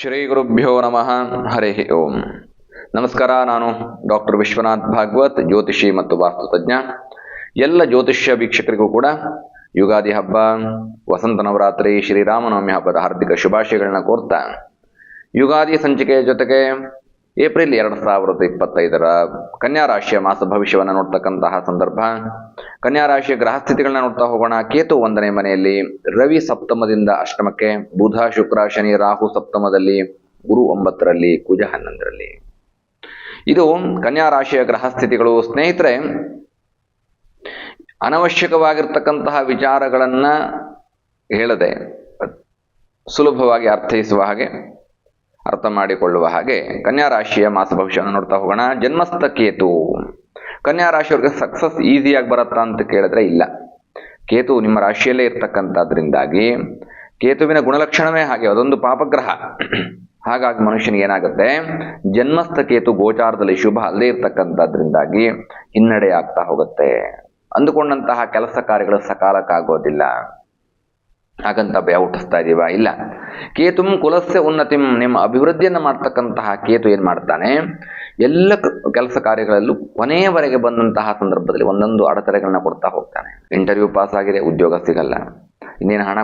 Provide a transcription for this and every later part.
ಶ್ರೀ ಗುರುಭ್ಯೋ ನಮಃ. ಹರಿ ಓಂ. ನಮಸ್ಕಾರ. ನಾನು ಡಾಕ್ಟರ್ ವಿಶ್ವನಾಥ್ ಭಾಗವತ್, ಜ್ಯೋತಿಷಿ ಮತ್ತು ವಾಸ್ತುತಜ್ಞ. ಎಲ್ಲ ಜ್ಯೋತಿಷ್ಯ ವೀಕ್ಷಕರಿಗೂ ಕೂಡ ಯುಗಾದಿ ಹಬ್ಬ, ವಸಂತ ನವರಾತ್ರಿ, ಶ್ರೀರಾಮನವಮಿ ಹಬ್ಬದ ಹಾರ್ದಿಕ ಶುಭಾಶಯಗಳನ್ನ ಕೋರ್ತಾ, ಯುಗಾದಿ ಸಂಚಿಕೆಯ ಜೊತೆಗೆ ಏಪ್ರಿಲ್ 2025 ಕನ್ಯಾ ರಾಶಿಯ ಮಾಸ ಭವಿಷ್ಯವನ್ನು ನೋಡ್ತಕ್ಕಂತಹ ಸಂದರ್ಭ. ಕನ್ಯಾ ರಾಶಿಯ ಗ್ರಹಸ್ಥಿತಿಗಳನ್ನ ನೋಡ್ತಾ ಹೋಗೋಣ. ಕೇತು 1ನೇ ಮನೆಯಲ್ಲಿ, ರವಿ ಸಪ್ತಮದಿಂದ ಅಷ್ಟಮಕ್ಕೆ, ಬುಧ ಶುಕ್ರ ಶನಿ ರಾಹು ಸಪ್ತಮದಲ್ಲಿ, ಗುರು 9ರಲ್ಲಿ, ಕುಜ 11ರಲ್ಲಿ. ಇದು ಕನ್ಯಾ ರಾಶಿಯ ಗ್ರಹಸ್ಥಿತಿಗಳು. ಸ್ನೇಹಿತರೆ, ಅನವಶ್ಯಕವಾಗಿರ್ತಕ್ಕಂತಹ ವಿಚಾರಗಳನ್ನ ಹೇಳದೆ ಸುಲಭವಾಗಿ ಅರ್ಥೈಸುವ ಹಾಗೆ, ಅರ್ಥ ಮಾಡಿಕೊಳ್ಳುವ ಹಾಗೆ ಕನ್ಯಾ ರಾಶಿಯ ಮಾಸ ಭವಿಷ್ಯವನ್ನು ನೋಡ್ತಾ ಹೋಗೋಣ. ಜನ್ಮಸ್ಥ ಕೇತು. ಕನ್ಯಾ ರಾಶಿಯವ್ರಿಗೆ ಸಕ್ಸಸ್ ಈಸಿಯಾಗಿ ಬರುತ್ತಾ ಅಂತ ಕೇಳಿದ್ರೆ ಇಲ್ಲ. ಕೇತು ನಿಮ್ಮ ರಾಶಿಯಲ್ಲೇ ಇರ್ತಕ್ಕಂಥದ್ರಿಂದಾಗಿ, ಕೇತುವಿನ ಗುಣಲಕ್ಷಣವೇ ಹಾಗೆ, ಅದೊಂದು ಪಾಪಗ್ರಹ. ಹಾಗಾಗಿ ಮನುಷ್ಯನಿಗೆ ಏನಾಗುತ್ತೆ, ಜನ್ಮಸ್ಥ ಕೇತು ಗೋಚಾರದಲ್ಲಿ ಶುಭ ಅಲ್ಲೇ ಇರ್ತಕ್ಕಂಥದ್ರಿಂದಾಗಿ ಹಿನ್ನಡೆ ಆಗ್ತಾ ಹೋಗುತ್ತೆ. ಅಂದುಕೊಂಡಂತಹ ಕೆಲಸ ಕಾರ್ಯಗಳು ಸಕಾಲಕ್ಕಾಗೋದಿಲ್ಲ. ಹಾಗಂತ ಭಯ ಹುಟ್ಟಿಸ್ತಾ ಇದೀವ? ಇಲ್ಲ. ಕೇತುಂ ಕುಲಸ್ಯ ಉನ್ನತಿಂ, ನಿಮ್ಮ ಅಭಿವೃದ್ಧಿಯನ್ನು ಮಾಡ್ತಕ್ಕಂತಹ ಕೇತು ಏನ್ ಮಾಡ್ತಾನೆ, ಎಲ್ಲ ಕೆಲಸ ಕಾರ್ಯಗಳಲ್ಲೂ ಕೊನೆಯವರೆಗೆ ಬಂದಂತಹ ಸಂದರ್ಭದಲ್ಲಿ ಒಂದೊಂದು ಅಡೆತಡೆಗಳನ್ನ ಕೊಡ್ತಾ ಹೋಗ್ತಾನೆ. ಇಂಟರ್ವ್ಯೂ ಪಾಸ್ ಆಗಿದೆ, ಉದ್ಯೋಗ ಸಿಗಲ್ಲ, ಇನ್ನೇನು ಹಣ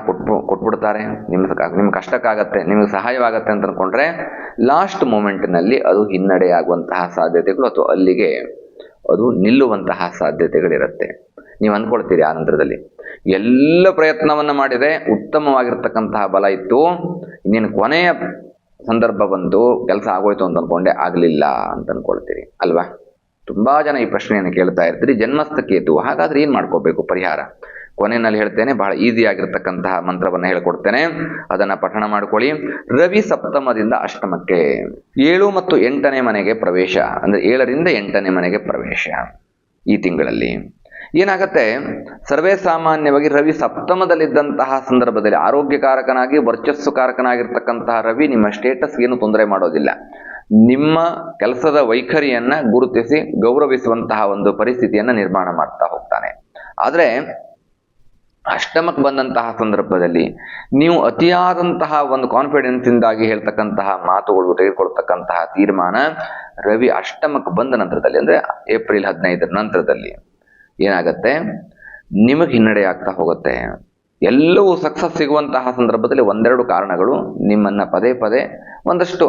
ಕೊಟ್ಬಿಡ್ತಾರೆ, ನಿಮ್ಗೆ ಕಷ್ಟಕ್ಕಾಗತ್ತೆ, ನಿಮಗೆ ಸಹಾಯವಾಗತ್ತೆ ಅಂತ ಅನ್ಕೊಂಡ್ರೆ ಲಾಸ್ಟ್ ಮೂಮೆಂಟ್ನಲ್ಲಿ ಅದು ಹಿನ್ನಡೆ ಆಗುವಂತಹ ಸಾಧ್ಯತೆಗಳು ಅಥವಾ ಅಲ್ಲಿಗೆ ಅದು ನಿಲ್ಲುವಂತಹ ಸಾಧ್ಯತೆಗಳಿರುತ್ತೆ. ನೀವು ಅಂದ್ಕೊಳ್ತೀರಿ ಆ ನಂತರದಲ್ಲಿ ಎಲ್ಲ ಪ್ರಯತ್ನವನ್ನ ಮಾಡಿದೆ, ಉತ್ತಮವಾಗಿರ್ತಕ್ಕಂತಹ ಬಲ ಇತ್ತು, ಇನ್ನೇನು ಕೊನೆಯ ಸಂದರ್ಭ ಬಂತು, ಕೆಲಸ ಆಗೋಯ್ತು ಅಂತ ಅನ್ಕೊಂಡೆ, ಆಗ್ಲಿಲ್ಲ ಅಂತ ಅನ್ಕೊಳ್ತೀರಿ ಅಲ್ವಾ? ತುಂಬಾ ಜನ ಈ ಪ್ರಶ್ನೆಯನ್ನು ಕೇಳ್ತಾ ಇರ್ತೀರಿ. ಜನ್ಮಸ್ಥ ಕೇತು, ಹಾಗಾದ್ರೆ ಏನ್ ಮಾಡ್ಕೋಬೇಕು ಪರಿಹಾರ? ಕೊನೆಯಲ್ಲಿ ಹೇಳ್ತೇನೆ, ಬಹಳ ಈಸಿ ಆಗಿರ್ತಕ್ಕಂತಹ ಮಂತ್ರವನ್ನ ಹೇಳ್ಕೊಡ್ತೇನೆ, ಅದನ್ನ ಪಠಣ ಮಾಡ್ಕೊಳ್ಳಿ. ರವಿ ಸಪ್ತಮದಿಂದ ಅಷ್ಟಮಕ್ಕೆ, 7 ಮತ್ತು 8ನೇ ಮನೆಗೆ ಪ್ರವೇಶ, ಅಂದ್ರೆ 7ರಿಂದ 8ನೇ ಮನೆಗೆ ಪ್ರವೇಶ. ಈ ತಿಂಗಳಲ್ಲಿ ಏನಾಗತ್ತೆ, ಸರ್ವೇ ಸಾಮಾನ್ಯವಾಗಿ ರವಿ ಸಪ್ತಮದಲ್ಲಿದ್ದಂತಹ ಸಂದರ್ಭದಲ್ಲಿ ಆರೋಗ್ಯಕಾರಕನಾಗಿ ವರ್ಚಸ್ಸುಕಾರಕನಾಗಿರ್ತಕ್ಕಂತಹ ರವಿ ನಿಮ್ಮ ಸ್ಟೇಟಸ್ ಏನು ತೊಂದರೆ ಮಾಡೋದಿಲ್ಲ. ನಿಮ್ಮ ಕೆಲಸದ ವೈಖರಿಯನ್ನ ಗುರುತಿಸಿ ಗೌರವಿಸುವಂತಹ ಒಂದು ಪರಿಸ್ಥಿತಿಯನ್ನ ನಿರ್ಮಾಣ ಮಾಡ್ತಾ ಹೋಗ್ತಾನೆ. ಆದ್ರೆ ಅಷ್ಟಮಕ್ಕೆ ಬಂದಂತಹ ಸಂದರ್ಭದಲ್ಲಿ ನೀವು ಅತಿಯಾದಂತಹ ಒಂದು ಕಾನ್ಫಿಡೆನ್ಸ್ ಇಂದಾಗಿ ಹೇಳ್ತಕ್ಕಂತಹ ಮಾತುಗಳು, ತೆಗೆದುಕೊಳ್ತಕ್ಕಂತಹ ತೀರ್ಮಾನ ರವಿ ಅಷ್ಟಮಕ್ಕೆ ಬಂದ ನಂತರದಲ್ಲಿ, ಅಂದ್ರೆ ಏಪ್ರಿಲ್ 15 ನಂತರದಲ್ಲಿ ಏನಾಗತ್ತೆ, ನಿಮಗೆ ಹಿನ್ನಡೆ ಆಗ್ತಾ ಹೋಗುತ್ತೆ. ಎಲ್ಲವೂ ಸಕ್ಸಸ್ ಸಿಗುವಂತಹ ಸಂದರ್ಭದಲ್ಲಿ ಒಂದೆರಡು ಕಾರಣಗಳು ನಿಮ್ಮನ್ನ ಪದೇ ಪದೇ ಒಂದಷ್ಟು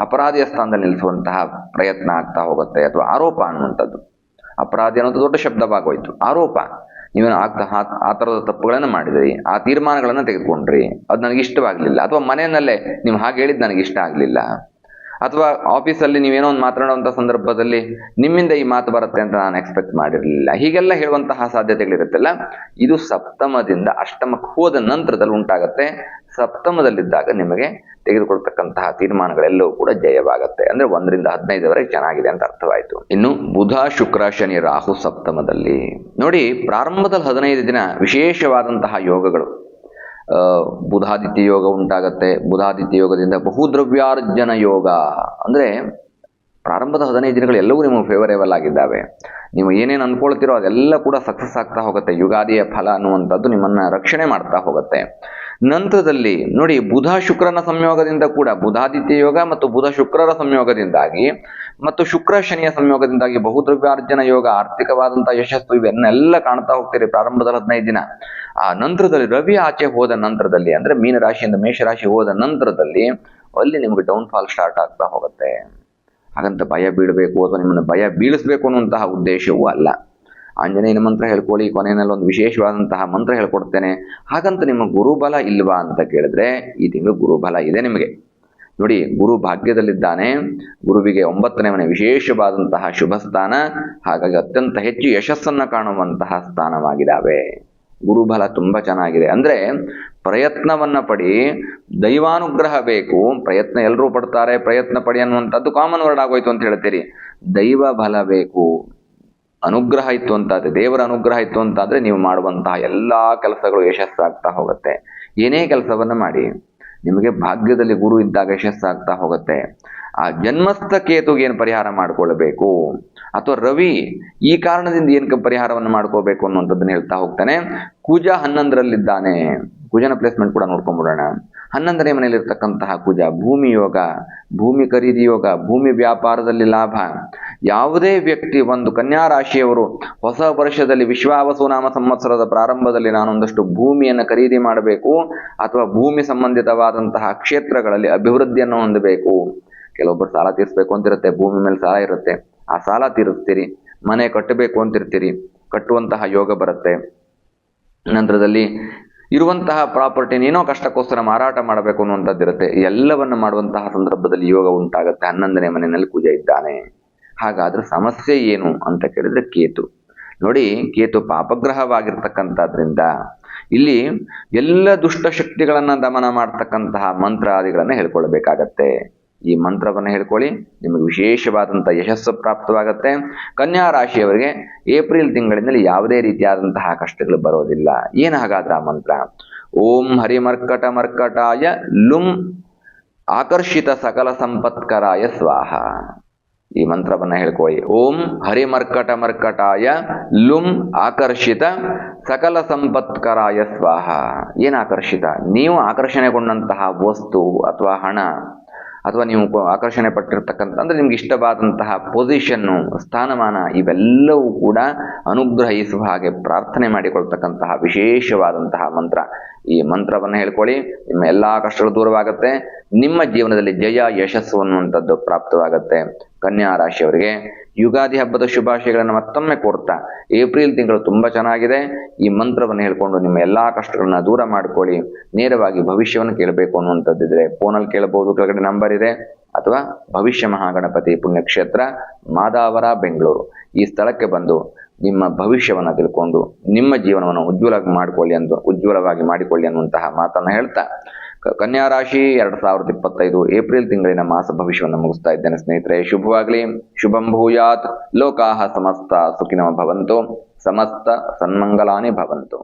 ಅಪರಾಧಿಯ ಸ್ಥಾನದಲ್ಲಿ ನಿಲ್ಲಿಸುವಂತಹ ಪ್ರಯತ್ನ ಆಗ್ತಾ ಹೋಗುತ್ತೆ. ಅಥವಾ ಆರೋಪ ಅನ್ನುವಂಥದ್ದು, ಅಪರಾಧಿ ಅನ್ನೋದು ದೊಡ್ಡ ಶಬ್ದವಾಗೋಯ್ತು. ಆರೋಪ, ನೀವೇನು ಆ ಥರದ ತಪ್ಪುಗಳನ್ನು ಮಾಡಿದ್ರಿ, ಆ ತೀರ್ಮಾನಗಳನ್ನು ತೆಗೆದುಕೊಂಡ್ರಿ, ಅದು ನನಗೆ ಇಷ್ಟವಾಗಲಿಲ್ಲ, ಅಥವಾ ಮನೆಯಲ್ಲೇ ನೀವು ಹಾಗೆ ಹೇಳಿದ್ದು ನನಗೆ ಇಷ್ಟ ಆಗಲಿಲ್ಲ, ಅಥವಾ ಆಫೀಸಲ್ಲಿ ನೀವೇನೋ ಒಂದು ಮಾತನಾಡುವಂಥ ಸಂದರ್ಭದಲ್ಲಿ ನಿಮ್ಮಿಂದ ಈ ಮಾತು ಬರುತ್ತೆ ಅಂತ ನಾನು ಎಕ್ಸ್ಪೆಕ್ಟ್ ಮಾಡಿರಲಿಲ್ಲ, ಹೀಗೆಲ್ಲ ಹೇಳುವಂತಹ ಸಾಧ್ಯತೆಗಳಿರುತ್ತಲ್ಲ, ಇದು ಸಪ್ತಮದಿಂದ ಅಷ್ಟಮಕ್ಕೆ ಹೋದ ನಂತರದಲ್ಲಿ ಉಂಟಾಗತ್ತೆ. ಸಪ್ತಮದಲ್ಲಿದ್ದಾಗ ನಿಮಗೆ ತೆಗೆದುಕೊಳ್ತಕ್ಕಂತಹ ತೀರ್ಮಾನಗಳೆಲ್ಲವೂ ಕೂಡ ಜಯವಾಗತ್ತೆ. ಅಂದ್ರೆ 1ರಿಂದ 15 ಚೆನ್ನಾಗಿದೆ ಅಂತ ಅರ್ಥವಾಯಿತು. ಇನ್ನು ಬುಧ ಶುಕ್ರ ಶನಿ ರಾಹು ಸಪ್ತಮದಲ್ಲಿ ನೋಡಿ, ಪ್ರಾರಂಭದಲ್ಲಿ 15 ದಿನ ವಿಶೇಷವಾದಂತಹ ಯೋಗಗಳು. ಬುಧಾದಿತ್ಯ ಯೋಗ ಉಂಟಾಗತ್ತೆ. ಬುಧಾದಿತ್ಯ ಯೋಗದಿಂದ ಬಹುದ್ರವ್ಯಾರ್ಜನ ಯೋಗ, ಅಂದ್ರೆ ಪ್ರಾರಂಭದ 15 ದಿನಗಳು ಎಲ್ಲವೂ ನಿಮಗೆ ಫೇವರೇಬಲ್ ಆಗಿದ್ದಾವೆ. ನೀವು ಏನೇನು ಅನ್ಕೊಳ್ತಿರೋ ಅದೆಲ್ಲ ಕೂಡ ಸಕ್ಸಸ್ ಆಗ್ತಾ ಹೋಗುತ್ತೆ. ಯುಗಾದಿಯ ಫಲ ಅನ್ನುವಂಥದ್ದು ನಿಮ್ಮನ್ನ ರಕ್ಷಣೆ ಮಾಡ್ತಾ ಹೋಗುತ್ತೆ. ನಂತರದಲ್ಲಿ ನೋಡಿ, ಬುಧ ಶುಕ್ರನ ಸಂಯೋಗದಿಂದ ಕೂಡ, ಬುಧಾದಿತ್ಯ ಯೋಗ ಮತ್ತು ಬುಧ ಶುಕ್ರರ ಸಂಯೋಗದಿಂದಾಗಿ ಮತ್ತು ಶುಕ್ರ ಶನಿಯ ಸಂಯೋಗದಿಂದಾಗಿ ಬಹುದ್ರವ್ಯಾರ್ಜನ ಯೋಗ, ಆರ್ಥಿಕವಾದಂತಹ ಯಶಸ್ಸು, ಇವನ್ನೆಲ್ಲ ಕಾಣ್ತಾ ಹೋಗ್ತೀರಿ ಪ್ರಾರಂಭದಲ್ಲಿ 15 ದಿನ. ಆ ನಂತರದಲ್ಲಿ ರವಿ ಆಚೆ ಹೋದ ನಂತರದಲ್ಲಿ, ಅಂದ್ರೆ ಮೀನರಾಶಿಯಿಂದ ಮೇಷರಾಶಿ ಹೋದ ನಂತರದಲ್ಲಿ ಅಲ್ಲಿ ನಿಮಗೆ ಡೌನ್ಫಾಲ್ ಸ್ಟಾರ್ಟ್ ಆಗ್ತಾ ಹೋಗುತ್ತೆ. ಹಾಗಂತ ಭಯ ಬೀಳಬೇಕು ಅಥವಾ ನಿಮ್ಮನ್ನು ಭಯ ಬೀಳಿಸ್ಬೇಕು ಅನ್ನುವಂತಹ ಉದ್ದೇಶವೂ ಅಲ್ಲ. ಆಂಜನೇಯನ ಮಂತ್ರ ಹೇಳ್ಕೊಳ್ಳಿ, ಕೊನೆಯಲ್ಲಿ ಒಂದು ವಿಶೇಷವಾದಂತಹ ಮಂತ್ರ ಹೇಳ್ಕೊಡ್ತೇನೆ. ಹಾಗಂತ ನಿಮ್ಮ ಗುರುಬಲ ಇಲ್ವಾ ಅಂತ ಕೇಳಿದ್ರೆ, ಈ ತಿಂಗಳು ಗುರುಬಲ ಇದೆ ನಿಮಗೆ. ನೋಡಿ, ಗುರು ಭಾಗ್ಯದಲ್ಲಿದ್ದಾನೆ. ಗುರುವಿಗೆ 9ನೇ ಮನೆ ವಿಶೇಷವಾದಂತಹ ಶುಭ ಸ್ಥಾನ, ಹಾಗಾಗಿ ಅತ್ಯಂತ ಹೆಚ್ಚು ಯಶಸ್ಸನ್ನ ಕಾಣುವಂತಹ ಸ್ಥಾನವಾಗಿದ್ದಾವೆ. ಗುರುಬಲ ತುಂಬಾ ಚೆನ್ನಾಗಿದೆ. ಅಂದ್ರೆ ಪ್ರಯತ್ನವನ್ನ ಪಡಿ, ದೈವಾನುಗ್ರಹ ಬೇಕು. ಪ್ರಯತ್ನ ಎಲ್ಲರೂ ಪಡ್ತಾರೆ, ಪ್ರಯತ್ನ ಪಡಿ ಅನ್ನುವಂಥದ್ದು ಕಾಮನ್ ವರ್ಡ್ ಆಗೋಯ್ತು ಅಂತ ಹೇಳ್ತೀರಿ. ದೈವ ಬಲ ಬೇಕು. ಅನುಗ್ರಹ ಇತ್ತು ಅಂತಾದ್ರೆ, ದೇವರ ಅನುಗ್ರಹ ಇತ್ತು ಅಂತಾದ್ರೆ ನೀವು ಮಾಡುವಂತಹ ಎಲ್ಲಾ ಕೆಲಸಗಳು ಯಶಸ್ಸಾಗ್ತಾ ಹೋಗುತ್ತೆ. ಏನೇ ಕೆಲಸವನ್ನ ಮಾಡಿ, ನಿಮಗೆ ಭಾಗ್ಯದಲ್ಲಿ ಗುರು ಇದ್ದಾಗ ಯಶಸ್ಸಾಗ್ತಾ ಹೋಗುತ್ತೆ. ಆ ಜನ್ಮಸ್ಥ ಕೇತುಗೆ ಏನು ಪರಿಹಾರ ಮಾಡ್ಕೊಳ್ಬೇಕು, ಅಥವಾ ರವಿ ಈ ಕಾರಣದಿಂದ ಏನು ಪರಿಹಾರವನ್ನು ಮಾಡ್ಕೋಬೇಕು ಅನ್ನುವಂಥದ್ದನ್ನು ಹೇಳ್ತಾ ಹೋಗ್ತಾನೆ. ಕುಜ 11ರಲ್ಲಿದ್ದಾನೆ. ಕುಜನ ಪ್ಲೇಸ್ಮೆಂಟ್ ಕೂಡ ನೋಡ್ಕೊಂಡ್ಬಿಡೋಣ. 11ನೇ ಮನೆಯಲ್ಲಿರ್ತಕ್ಕಂತಹ ಕುಜ ಭೂಮಿ ಯೋಗ, ಭೂಮಿ ಖರೀದಿ ಯೋಗ, ಭೂಮಿ ವ್ಯಾಪಾರದಲ್ಲಿ ಲಾಭ. ಯಾವುದೇ ವ್ಯಕ್ತಿ ಒಂದು ಕನ್ಯಾ ರಾಶಿಯವರು ಹೊಸ ವರ್ಷದಲ್ಲಿ ವಿಶ್ವಾವಸು ನಾಮ ಸಂವತ್ಸರದ ಪ್ರಾರಂಭದಲ್ಲಿ ನಾನೊಂದಷ್ಟು ಭೂಮಿಯನ್ನು ಖರೀದಿ ಮಾಡಬೇಕು ಅಥವಾ ಭೂಮಿ ಸಂಬಂಧಿತವಾದಂತಹ ಕ್ಷೇತ್ರಗಳಲ್ಲಿ ಅಭಿವೃದ್ಧಿಯನ್ನು ಹೊಂದಬೇಕು. ಕೆಲವೊಬ್ಬರು ಸಾಲ ತೀರಿಸಬೇಕು ಅಂತಿರುತ್ತೆ, ಭೂಮಿ ಮೇಲೆ ಸಾಲ ಇರುತ್ತೆ, ಆ ಸಾಲ ತೀರಿಸ್ತೀರಿ. ಮನೆ ಕಟ್ಟಬೇಕು ಅಂತಿರ್ತೀರಿ, ಕಟ್ಟುವಂತಹ ಯೋಗ ಬರುತ್ತೆ. ನಂತರದಲ್ಲಿ ಇರುವಂತಹ ಪ್ರಾಪರ್ಟಿನ ಏನೋ ಕಷ್ಟಕ್ಕೋಸ್ಕರ ಮಾರಾಟ ಮಾಡಬೇಕು ಅನ್ನುವಂಥದ್ದಿರುತ್ತೆ. ಎಲ್ಲವನ್ನು ಮಾಡುವಂತಹ ಸಂದರ್ಭದಲ್ಲಿ ಯೋಗ ಉಂಟಾಗುತ್ತೆ. 11ನೇ ಮನೆಯಲ್ಲಿ ಕುಜ ಇದ್ದಾನೆ. ಹಾಗಾದ್ರೆ ಸಮಸ್ಯೆ ಏನು ಅಂತ ಕೇಳಿದ್ರೆ ಕೇತು. ನೋಡಿ, ಕೇತು ಪಾಪಗ್ರಹವಾಗಿರ್ತಕ್ಕಂಥದ್ರಿಂದ ಇಲ್ಲಿ ಎಲ್ಲ ದುಷ್ಟಶಕ್ತಿಗಳನ್ನ ದಮನ ಮಾಡ್ತಕ್ಕಂತಹ ಮಂತ್ರಾದಿಗಳನ್ನ ಹೇಳ್ಕೊಳ್ಬೇಕಾಗತ್ತೆ. ಈ ಮಂತ್ರವನ್ನು ಹೇಳ್ಕೊಳ್ಳಿ, ನಿಮಗೆ ವಿಶೇಷವಾದಂತಹ ಯಶಸ್ಸು ಪ್ರಾಪ್ತವಾಗತ್ತೆ. ಕನ್ಯಾ ರಾಶಿಯವರಿಗೆ ಏಪ್ರಿಲ್ ತಿಂಗಳಿನಲ್ಲಿ ಯಾವುದೇ ರೀತಿಯಾದಂತಹ ಕಷ್ಟಗಳು ಬರೋದಿಲ್ಲ. ಏನು ಹಾಗಾದ್ರೆ ಆ ಮಂತ್ರ? ಓಂ ಹರಿಮರ್ಕಟ ಮರ್ಕಟಾಯ ಲುಂ ಆಕರ್ಷಿತ ಸಕಲ ಸಂಪತ್ಕರಾಯ ಸ್ವಾಹ. ಈ ಮಂತ್ರವನ್ನ ಹೇಳ್ಕೊಳ್ಳಿ. ಓಂ ಹರಿಮರ್ಕಟ ಮರ್ಕಟಾಯ ಲುಂ ಆಕರ್ಷಿತ ಸಕಲ ಸಂಪತ್ಕರಾಯ ಸ್ವಾಹ. ಏನು ಆಕರ್ಷಿತ? ನೀವು ಆಕರ್ಷಣೆಗೊಂಡಂತಹ ವಸ್ತು ಅಥವಾ ಹಣ ಅಥವಾ ನೀವು ಆಕರ್ಷಣೆ ಪಟ್ಟಿರ್ತಕ್ಕಂಥ ಅಂದ್ರೆ ನಿಮ್ಗೆ ಇಷ್ಟವಾದಂತಹ ಪೊಸಿಷನ್ನು, ಸ್ಥಾನಮಾನ, ಇವೆಲ್ಲವೂ ಕೂಡ ಅನುಗ್ರಹಿಸುವ ಹಾಗೆ ಪ್ರಾರ್ಥನೆ ಮಾಡಿಕೊಳ್ತಕ್ಕಂತಹ ವಿಶೇಷವಾದಂತಹ ಮಂತ್ರ. ಈ ಮಂತ್ರವನ್ನು ಹೇಳ್ಕೊಳ್ಳಿ, ನಿಮ್ಮ ಎಲ್ಲಾ ಕಷ್ಟಗಳು ದೂರವಾಗುತ್ತೆ. ನಿಮ್ಮ ಜೀವನದಲ್ಲಿ ಜಯ ಯಶಸ್ಸು ಅನ್ನುವಂಥದ್ದು ಪ್ರಾಪ್ತವಾಗುತ್ತೆ. ಕನ್ಯಾ ರಾಶಿಯವರಿಗೆ ಯುಗಾದಿ ಹಬ್ಬದ ಶುಭಾಶಯಗಳನ್ನು ಮತ್ತೊಮ್ಮೆ ಕೋರ್ತಾ, ಏಪ್ರಿಲ್ ತಿಂಗಳು ತುಂಬಾ ಚೆನ್ನಾಗಿದೆ. ಈ ಮಂತ್ರವನ್ನು ಹೇಳ್ಕೊಂಡು ನಿಮ್ಮ ಎಲ್ಲಾ ಕಷ್ಟಗಳನ್ನ ದೂರ ಮಾಡ್ಕೊಳ್ಳಿ. ನೇರವಾಗಿ ಭವಿಷ್ಯವನ್ನು ಕೇಳಬೇಕು ಅನ್ನುವಂಥದ್ದಿದ್ರೆ ಫೋನಲ್ಲಿ ಕೇಳಬಹುದು, ಕೆಳಗಡೆ ನಂಬರ್ ಇದೆ. ಅಥವಾ ಭವಿಷ್ಯ ಮಹಾಗಣಪತಿ ಪುಣ್ಯಕ್ಷೇತ್ರ ಮಾದಾವರ ಬೆಂಗಳೂರು, ಈ ಸ್ಥಳಕ್ಕೆ ಬಂದು ನಿಮ್ಮ ಭವಿಷ್ಯವನ್ನು ತಿಳ್ಕೊಂಡು ನಿಮ್ಮ ಜೀವನವನ್ನು ಉಜ್ವಲವಾಗಿ ಮಾಡಿಕೊಳ್ಳಿ ಅನ್ನುವಂತಹ ಮಾತನ್ನು ಹೇಳ್ತಾ, ಕನ್ಯಾ ರಾಶಿ 2025 ಏಪ್ರಿಲ್ ತಿಂಗಳಿನ ಮಾಸ ಭವಿಷ್ಯವನ್ನು ಮುಗಿಸ್ತಾ ಇದ್ದೇನೆ ಸ್ನೇಹಿತರೆ. ಶುಭವಾಗಲಿ. ಶುಭಂ ಭೂಯಾತ್. ಲೋಕಾಹ ಸಮಸ್ತ ಸುಖಿನೋ ಭವಂತು. ಸಮಸ್ತ ಸನ್ಮಂಗಲಾನಿ ಭವಂತು.